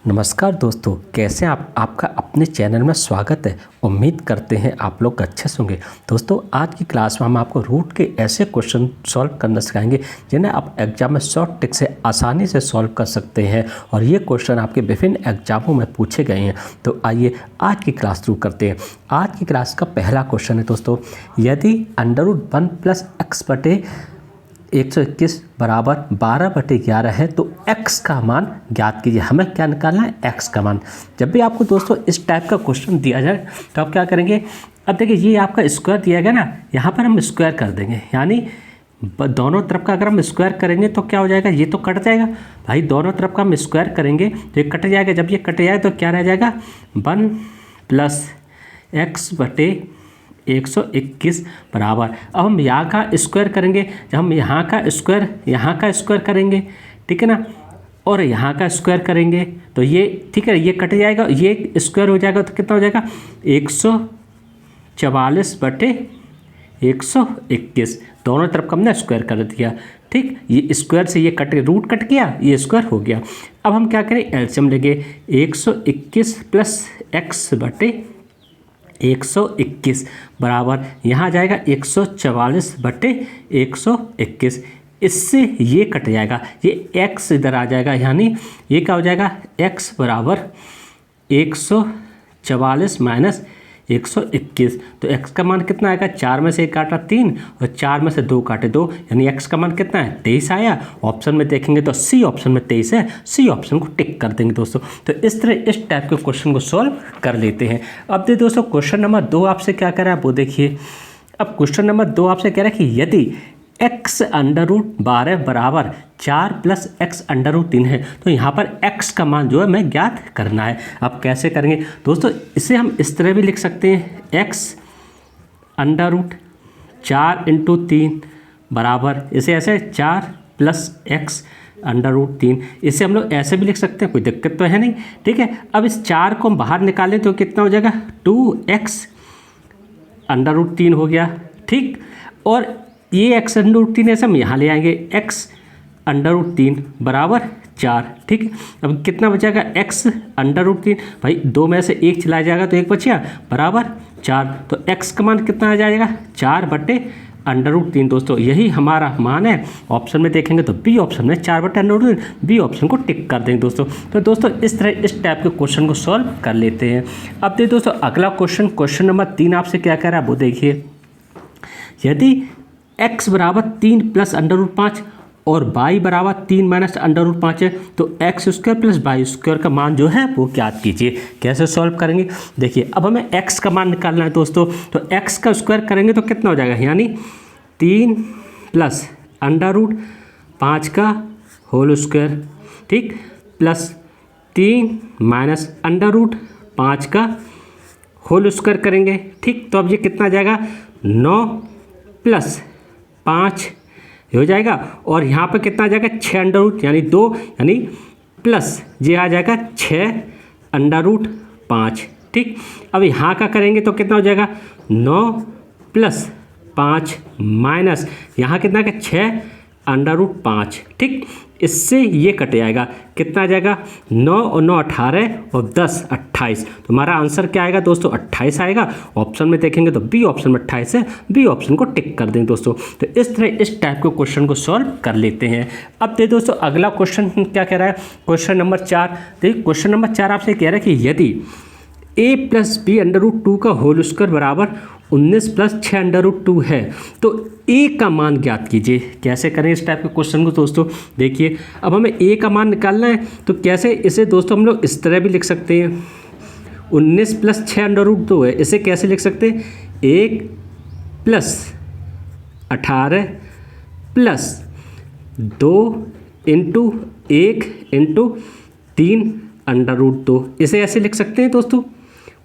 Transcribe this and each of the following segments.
नमस्कार दोस्तों, कैसे आपका अपने चैनल में स्वागत है। उम्मीद करते हैं आप लोग अच्छे से होंगे। दोस्तों, आज की क्लास में हम आपको रूट के ऐसे क्वेश्चन सॉल्व करना सिखाएंगे जिन्हें आप एग्जाम में शॉर्ट ट्रिक से आसानी से सॉल्व कर सकते हैं और ये क्वेश्चन आपके विभिन्न एग्जामों में पूछे गए हैं। तो आइए आज की क्लास शुरू करते हैं। आज की क्लास का पहला क्वेश्चन है दोस्तों, यदि √1 + x / 121 बराबर 12/11 है तो x का मान ज्ञात कीजिए। हमें क्या निकालना है? x का मान। जब भी आपको दोस्तों इस टाइप का क्वेश्चन दिया जाए तो आप क्या करेंगे? अब देखिए, ये आपका स्क्वायर दिया गया ना, यहाँ पर हम स्क्वायर कर देंगे, यानी दोनों तरफ का अगर हम स्क्वायर करेंगे तो क्या हो जाएगा? ये तो कट जाएगा भाई। दोनों तरफ का हम स्क्वायर करेंगे तो ये कट जाएगा। जब ये कट जाएगा तो क्या रह जाएगा? 1 + x/121 बराबर। अब हम यहाँ का स्क्वायर करेंगे। जब हम यहाँ का स्क्वायर करेंगे, ठीक है ना, और यहाँ का स्क्वायर करेंगे तो ये, ठीक है, ये कट जाएगा, ये स्क्वायर हो जाएगा तो कितना हो जाएगा? 144/121। दोनों तरफ का हमने स्क्वायर कर दिया, ठीक। ये स्क्वायर से ये कट, रूट कट गया, ये स्क्वायर हो गया। अब हम क्या करें? एलसीएम लेंगे। 121 + x/121 बराबर, यहाँ जाएगा 144/121। इससे ये कट जाएगा, ये x इधर आ जाएगा, यानी ये क्या हो जाएगा? x बराबर 144 - 121। तो x का मान कितना आएगा? 4 में से 1 काटा 3 और 4 में से 2 काटे 2, यानी x का मान कितना है? 23 आया। ऑप्शन में देखेंगे तो सी ऑप्शन में 23 है, सी ऑप्शन को टिक कर देंगे दोस्तों। तो इस तरह इस टाइप के क्वेश्चन को सॉल्व कर लेते हैं। अब देखिए दोस्तों, क्वेश्चन नंबर 2 आपसे क्या कह रहा है वो देखिए। अब क्वेश्चन नंबर 2 आपसे कह रहा है कि यदि x√12 बराबर 4 + x√3 है तो यहाँ पर x का मान जो है मैं ज्ञात करना है। अब कैसे करेंगे दोस्तों? इसे हम इस तरह भी लिख सकते हैं, x√4 × 3 बराबर, इसे ऐसे 4 + x√3। इसे हम लोग ऐसे भी लिख सकते हैं, कोई दिक्कत तो है नहीं, ठीक है। अब इस 4 को हम बाहर निकालें तो कितना हो जाएगा? 2x√3 हो गया, ठीक। और ये x√3 ऐसे हम यहाँ ले आएंगे, x√3 बराबर 4, ठीक। अब कितना बचेगा? x√3, भाई 2 में से 1 चला जाएगा तो 1 बचिया, बराबर 4। तो x का मान कितना आ जाएगा? 4/√3 दोस्तों, यही हमारा मान है। ऑप्शन में देखेंगे तो बी ऑप्शन में 4/√3, बी ऑप्शन को टिक कर देंगे दोस्तों। तो दोस्तों इस तरह इस टाइप के क्वेश्चन को सॉल्व कर लेते हैं। अब देखिए दोस्तों, अगला क्वेश्चन नंबर 3 आपसे क्या कह रहा है वो देखिए। यदि x बराबर 3 + √5 और y बराबर 3 - √5 है तो x² + y² का मान जो है वो ज्ञात कीजिए। कैसे सॉल्व करेंगे? देखिए, अब हमें x का मान निकालना है दोस्तों। तो x का स्क्वायर करेंगे तो कितना हो जाएगा? यानी 3 + √5 का होल स्क्वायर, ठीक, प्लस 3 - √5 का होल स्क्वायर करेंगे, ठीक। तो अब ये कितना आ जाएगा? 9 + 5 हो जाएगा, और यहाँ पर कितना आ जाएगा? 6√, यानी 2, यानी प्लस ये आ जाएगा 6√5, ठीक। अब यहाँ का करेंगे तो कितना हो जाएगा? 9 + 5 माइनस यहाँ कितना का 6√5, ठीक। इससे ये कट जाएगा, कितना आ जाएगा? 9 और 9 18 और 10 28। तो हमारा आंसर क्या आएगा दोस्तों? 28 आएगा। ऑप्शन में देखेंगे तो बी ऑप्शन में 28 है, बी ऑप्शन को टिक कर देंगे दोस्तों। तो इस तरह इस टाइप के क्वेश्चन को सॉल्व कर लेते हैं। अब देखिए दोस्तों, अगला क्वेश्चन क्या कह रहा है? Question number 4। देखिए, क्वेश्चन नंबर 4 आपसे कह रहा है कि यदि a + b√2 का होल स्क्वायर बराबर 19 + 6√2 है तो a का मान ज्ञात कीजिए। कैसे करें इस टाइप के क्वेश्चन को दोस्तों? देखिए, अब हमें a का मान निकालना है तो कैसे, इसे दोस्तों हम लोग इस तरह भी लिख सकते हैं। 19 + 6√2 है, इसे कैसे लिख सकते हैं? 1 + 18 + 2 × 1 × 3√2, इसे ऐसे लिख सकते हैं दोस्तों।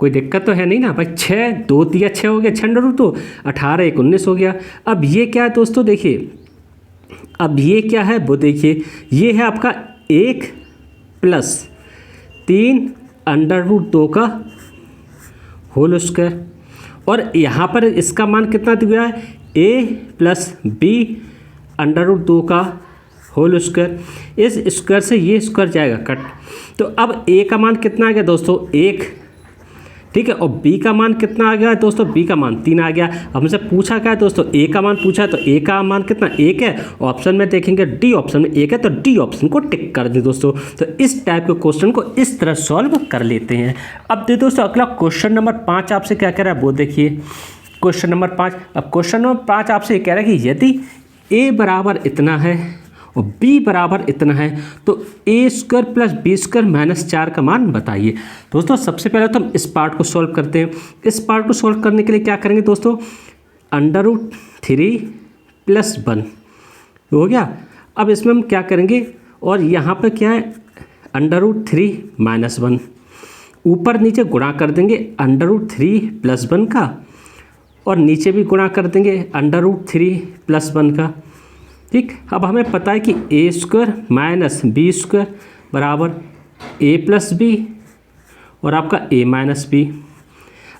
कोई दिक्कत तो है नहीं ना भाई। 6 2 3 6 हो गया, 6√2, 18 1 19 हो गया। अब ये क्या है दोस्तों? देखिए, अब ये क्या है वो देखिए, ये है आपका 1 + 3√2 का होल स्क्वायर, और यहाँ पर इसका मान कितना दिया है? a + b √2 का होल स्क्वायर। इस स्क्वायर से ये स्क्वायर जाएगा कट। तो अब ए का मान कितना आ गया दोस्तों 1, ठीक है, और बी का मान कितना आ गया दोस्तों, बी का मान 3 आ गया। हमसे पूछा क्या है दोस्तों, ए का मान पूछा है, तो ए का मान कितना 1 है। ऑप्शन में देखेंगे डी ऑप्शन में 1 है, तो डी ऑप्शन को टिक कर दें दोस्तों। तो इस टाइप के क्वेश्चन को इस तरह सॉल्व कर लेते हैं। अब दे दोस्तों अगला क्वेश्चन नंबर 5 आपसे क्या कह रहा है वो देखिए। क्वेश्चन नंबर 5, अब क्वेश्चन नंबर 5 आपसे ये कह रहा है कि यदि ए बराबर इतना है और बी बराबर इतना है तो a square plus b square minus 4 का मान बताइए। दोस्तों सबसे पहले तो हम इस पार्ट को सॉल्व करते हैं। इस पार्ट को सॉल्व करने के लिए क्या करेंगे दोस्तों, √3 + 1 हो गया। अब इसमें हम क्या करेंगे, और यहाँ पे क्या है √3 - 1, ऊपर नीचे गुणा कर देंगे √3 + 1 का, और नीचे भी गुणा कर देंगे √3 + 1 का। ठीक, अब हमें पता है कि ए स्क्वायर माइनस बी स्क्वायर बराबर ए प्लस बी और आपका ए माइनस बी।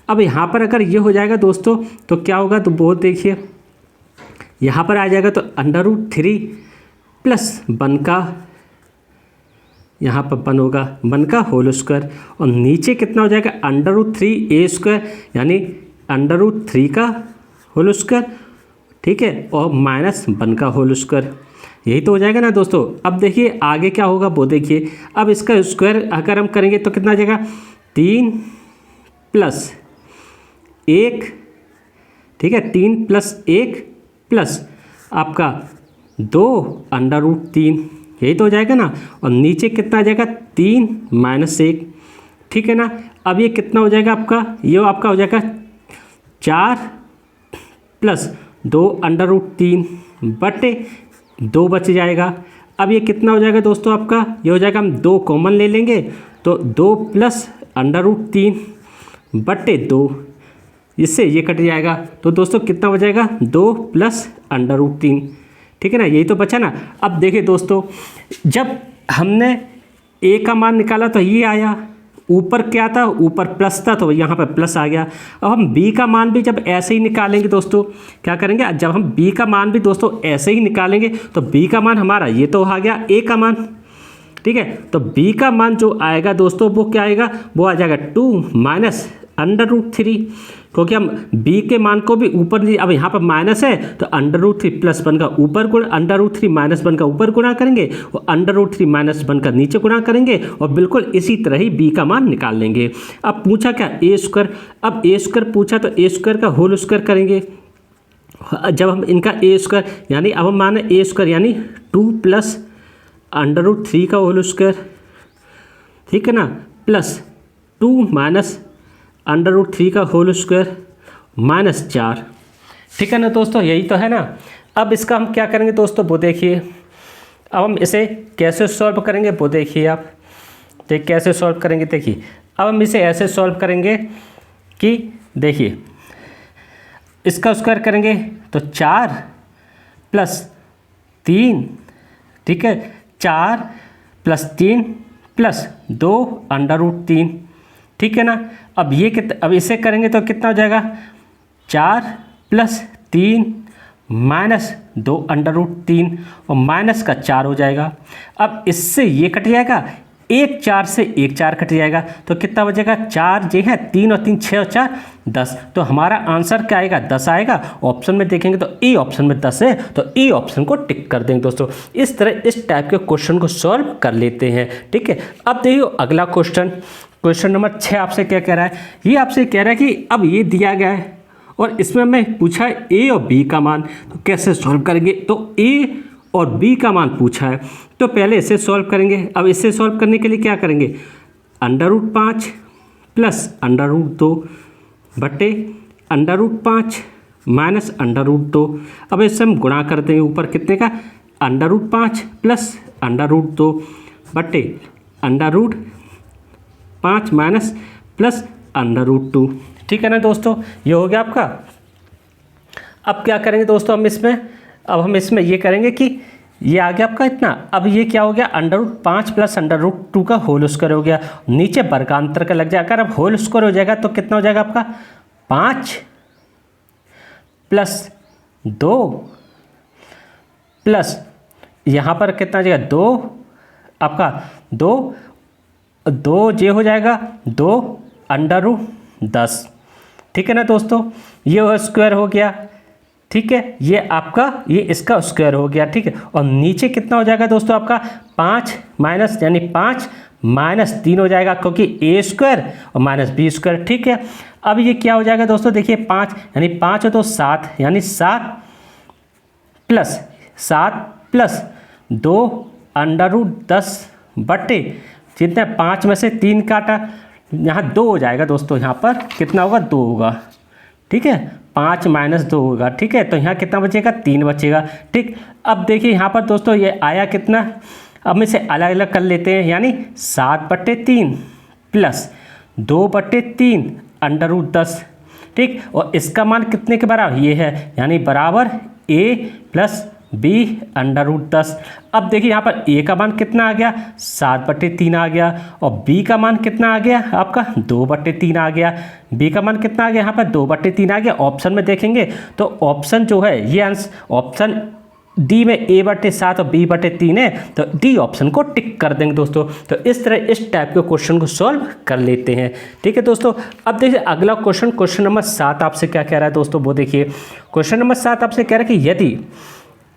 अब यहाँ पर अगर ये हो जाएगा दोस्तों तो क्या होगा, तो वो देखिए यहाँ पर आ जाएगा तो √3 + 1 का, यहाँ पर 1 होगा 1 का होल स्क्वायर, और नीचे कितना हो जाएगा √3 ए स्क्वायर यानी √3 का होल स्क्वायर, ठीक है, और -1 का होल स्क्वायर। यही तो हो जाएगा ना दोस्तों। अब देखिए आगे क्या होगा वो देखिए। अब इसका स्क्वायर अगर हम करेंगे तो कितना आ जाएगा 3 + 1, ठीक है, 3 + 1 प्लस आपका 2 √3, यही तो हो जाएगा ना। और नीचे कितना आ जाएगा 3 - 1, ठीक है ना। अब ये कितना हो जाएगा आपका, ये आपका हो जाएगा 4 + 2 √3 बटे 2 बच जाएगा। अब ये कितना हो जाएगा दोस्तों आपका, ये हो जाएगा, हम 2 कॉमन ले लेंगे तो 2 + √3 बटे 2, इससे ये कट जाएगा। तो दोस्तों कितना हो जाएगा 2 + √3, ठीक है ना, यही तो बचा ना। अब देखिए दोस्तों जब हमने ए का मान निकाला तो ये आया, ऊपर क्या था, ऊपर प्लस था तो यहाँ पर प्लस आ गया। अब हम बी का मान भी जब ऐसे ही निकालेंगे दोस्तों, क्या करेंगे, जब हम बी का मान भी दोस्तों ऐसे ही निकालेंगे तो बी का मान हमारा ये तो आ गया ए का मान, ठीक है। तो बी का मान जो आएगा दोस्तों वो क्या आएगा, वो आ जाएगा 2 - √3, क्योंकि हम बी के मान को भी ऊपर, अब यहाँ पर माइनस है तो √3 + 1 का ऊपर गुणा, √3 - 1 का ऊपर गुणा करेंगे और √3 - 1 का नीचे गुणा करेंगे, और बिल्कुल इसी तरह ही बी का मान निकाल लेंगे। अब पूछा क्या ए स्क्वायर, अब ए स्क्वायर पूछा तो ए स्क्वायर का होल स्क्वायर करेंगे। जब हम इनका ए स्क्वायर यानी अब हम माने ए स्क्वायर यानी 2 + √3 का होल स्क्वायर, ठीक है ना, प्लस 2 - √3 का होल स्क्वायर -4, ठीक है ना दोस्तों, यही तो है ना। अब इसका हम क्या करेंगे दोस्तों वो देखिए। अब हम इसे कैसे सॉल्व करेंगे वो देखिए आप, तो कैसे सॉल्व करेंगे देखिए। अब हम इसे ऐसे सॉल्व करेंगे कि देखिए इसका स्क्वायर करेंगे तो 4 + 3, ठीक है, 4 + 3 + 2 √3, ठीक है ना। अब ये कितना, अब इसे करेंगे तो कितना हो जाएगा 4 + 3 - 2 √3 और माइनस का 4 हो जाएगा। अब इससे ये कट जाएगा, 1 4 से 1 4 कट जाएगा, तो कितना बचेगा 4 जो है 3 और 3 6 और 4 10। तो हमारा आंसर क्या आएगा 10 आएगा। ऑप्शन में देखेंगे तो ए ऑप्शन में 10 है, तो ए ऑप्शन को टिक कर देंगे दोस्तों। इस तरह इस टाइप के क्वेश्चन को सॉल्व कर लेते हैं, ठीक है। अब देखिए अगला क्वेश्चन, क्वेश्चन नंबर 6 आपसे क्या कह रहा है, ये आपसे कह रहा है कि अब ये दिया गया है और इसमें हमें पूछा है ए और बी का मान, तो कैसे सॉल्व करेंगे। तो ए और बी का मान पूछा है तो पहले इसे सॉल्व करेंगे। अब इसे सॉल्व करने के लिए क्या करेंगे, √5 + √2 बटे √5 - √2। अब इससे हम गुणा कर देंगे, ऊपर कितने का √5 + √2 बटे √5 + √2, ठीक है ना दोस्तों, ये हो गया आपका। अब क्या करेंगे दोस्तों, हम इसमें ये करेंगे कि ये आ गया आपका इतना। अब ये क्या हो गया √5 + √2 का होल स्क्वायर हो गया, नीचे वर्गांतर का लग जाएगा। अब होल स्क्वायर हो जाएगा तो कितना हो जाएगा आपका 5 + 2 + यहाँ पर कितना आ जाएगा 2 आपका 2 जे हो जाएगा 2√10। ठीक है ना दोस्तों, ये स्क्वायर हो गया। ठीक है, ये आपका ये इसका स्क्वायर हो गया। ठीक है, और नीचे कितना हो जाएगा दोस्तों आपका 5 माइनस यानी 5 माइनस 3 हो जाएगा, क्योंकि ए स्क्वायर और माइनस बी स्क्वायर। ठीक है, अब ये क्या हो जाएगा दोस्तों, देखिए 5 यानी 5 हो तो 7 यानी 7 प्लस 2√10 बटे जितना 5 में से 3 काटा, यहाँ 2 हो जाएगा दोस्तों। यहाँ पर कितना होगा 2 होगा। ठीक है, 5 माइनस 2 होगा। ठीक है, तो यहाँ कितना बचेगा 3 बचेगा। ठीक, अब देखिए यहाँ पर दोस्तों ये आया कितना, अब हम इसे अलग अलग कर लेते हैं, यानी 7/3 प्लस 2/3 √10। ठीक, और इसका मान कितने के बराबर ये है, यानी बराबर a प्लस b √10। अब देखिए यहाँ पर a का मान कितना आ गया 7/3 आ गया, और b का मान कितना आ गया आपका 2/3 आ गया। b का मान कितना आ गया यहाँ पर 2/3 आ गया। ऑप्शन में देखेंगे तो ऑप्शन जो है ये आंसर ऑप्शन डी में a/7 और b/3 है, तो डी ऑप्शन को टिक कर देंगे दोस्तों। तो इस तरह इस टाइप के क्वेश्चन को सॉल्व कर लेते हैं। ठीक है दोस्तों, अब देखिए अगला क्वेश्चन नंबर 7 आपसे क्या कह रहा है दोस्तों, वो देखिए क्वेश्चन नंबर 7 आपसे कह रहा है कि यदि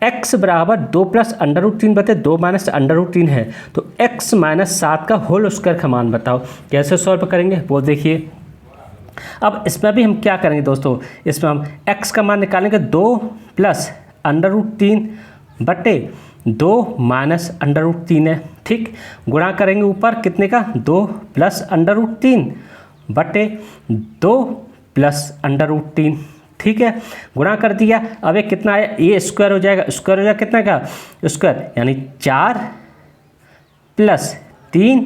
x बराबर 2 प्लस √3 बटे 2 माइनस √3 है, तो x माइनस 7 का होल स्क्वायर का मान बताओ। कैसे सॉल्व करेंगे वो देखिए। अब इसमें भी हम क्या करेंगे दोस्तों, इसमें हम x का मान निकालेंगे 2 प्लस √3 बटे 2 माइनस √3 है। ठीक, गुणा करेंगे ऊपर कितने का 2 प्लस √3 बटे 2 प्लस √3। ठीक है, गुणा कर दिया। अब ये कितना आया, ए स्क्वायर हो जाएगा, स्क्वायर हो जाएगा कितना का स्क्वायर, यानी 4 प्लस 3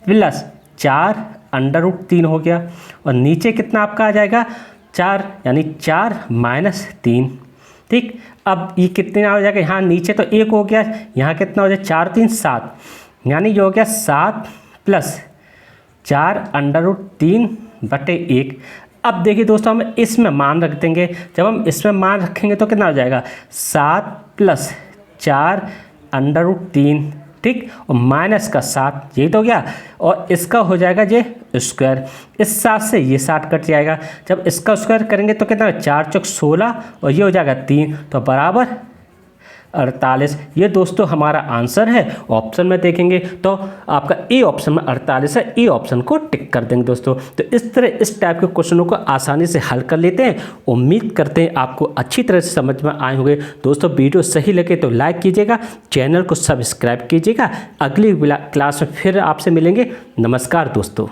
प्लस 4 √3 हो गया, और नीचे कितना आपका आ जाएगा 4 यानी 4 माइनस 3। ठीक, अब ये कितना हो जाएगा, यहाँ नीचे तो 1 हो गया, यहाँ कितना हो जाएगा 4 3 7, यानी ये हो गया 7 प्लस 4 √3 बटे 1। अब देखिए दोस्तों हम इसमें मान रख देंगे, जब हम इसमें मान रखेंगे तो कितना हो जाएगा 7 प्लस 4 √3। ठीक, और माइनस का 7 यही तो हो गया, और इसका हो जाएगा ये स्क्वायर, इस 7 से ये 7 कट जाएगा। जब इसका स्क्वायर करेंगे तो कितना 4 चौक 16 और ये हो जाएगा 3, तो बराबर 48। ये दोस्तों हमारा आंसर है। ऑप्शन में देखेंगे तो आपका ए ऑप्शन में 48 है, ए ऑप्शन को टिक कर देंगे दोस्तों। तो इस तरह इस टाइप के क्वेश्चनों को आसानी से हल कर लेते हैं। उम्मीद करते हैं आपको अच्छी तरह से समझ में आए होंगे दोस्तों। वीडियो सही लगे तो लाइक कीजिएगा, चैनल को सब्सक्राइब कीजिएगा। अगली क्लास में फिर आपसे मिलेंगे। नमस्कार दोस्तों।